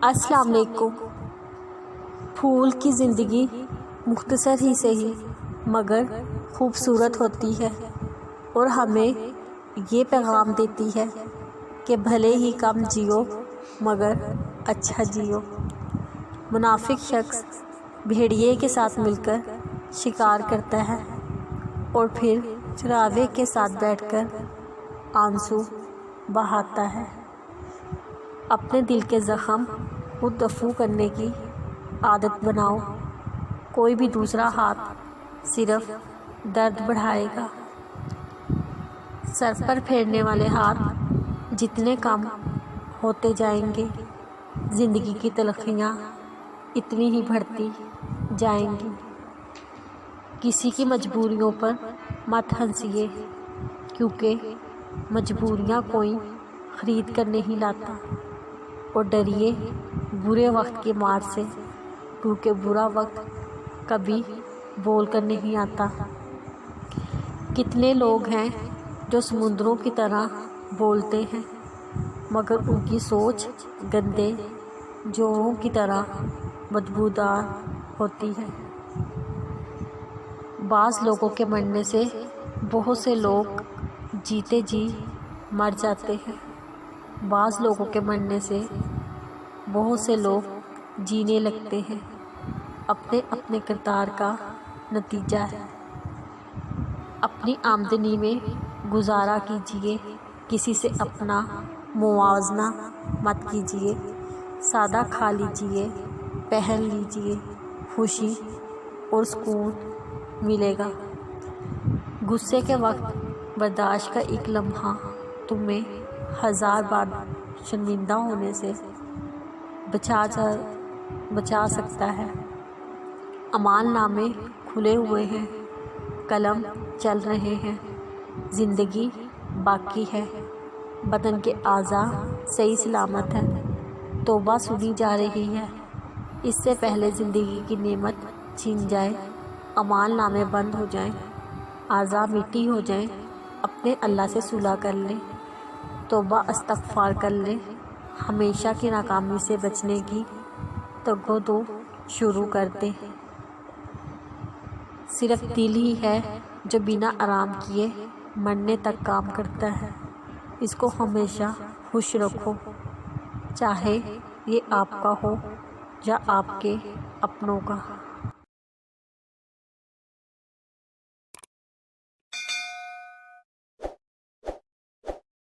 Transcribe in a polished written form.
अस्सलाम वालेकुम। फूल की ज़िंदगी मुख्तसर ही सही मगर खूबसूरत होती है और हमें ये पैगाम देती है कि भले ही कम जियो मगर अच्छा जियो। मुनाफिक शख्स भेड़िए के साथ मिलकर शिकार करता है और फिर चरावे के साथ बैठकर आंसू बहाता है। अपने दिल के ज़ख्म खुद दफू करने की आदत बनाओ। कोई भी दूसरा हाथ सिर्फ दर्द बढ़ाएगा। सर पर फेरने वाले हाथ जितने कम होते जाएंगे, ज़िंदगी की तलखियाँ इतनी ही बढ़ती जाएंगी। किसी की मजबूरियों पर मत हंसिए, क्योंकि मजबूरियाँ कोई ख़रीद कर नहीं लाता। और डरिए बुरे वक्त की मार से, क्योंकि बुरा वक्त कभी बोल कर नहीं आता। कितने लोग हैं जो समुद्रों की तरह बोलते हैं मगर उनकी सोच गंदे जोड़ों की तरह बदबूदार होती है। बाज़ लोगों के मरने से बहुत से लोग जीते जी मर जाते हैं। बाज़ लोगों के मरने से बहुत से लोग जीने लगते हैं। अपने अपने किरदार का नतीजा है। अपनी आमदनी में गुजारा कीजिए, किसी से अपना मुआवजा मत कीजिए। सादा खा लीजिए, पहन लीजिए, खुशी और सुकून मिलेगा। गुस्से के वक्त बर्दाश्त का एक लम्हा तुम्हें 1000 बार शर्मिंदा होने से बचा सकता है। अमाल नामे खुले हुए हैं, कलम चल रहे हैं, ज़िंदगी बाकी है, बदन के आज़ा सही सलामत है, तौबा सुनी जा रही है। इससे पहले ज़िंदगी की नेमत छीन जाए, अमाल नामे बंद हो जाएं, आज़ा मिट्टी हो जाएं, अपने अल्लाह से सुलह कर लें, तौबा इस्तग़फ़ार कर लें। हमेशा की नाकामी से बचने की तगो-दो शुरू कर दें। सिर्फ दिल ही है जो बिना आराम किए मरने तक काम करता है। इसको हमेशा खुश रखो, चाहे ये आपका हो या आपके अपनों का।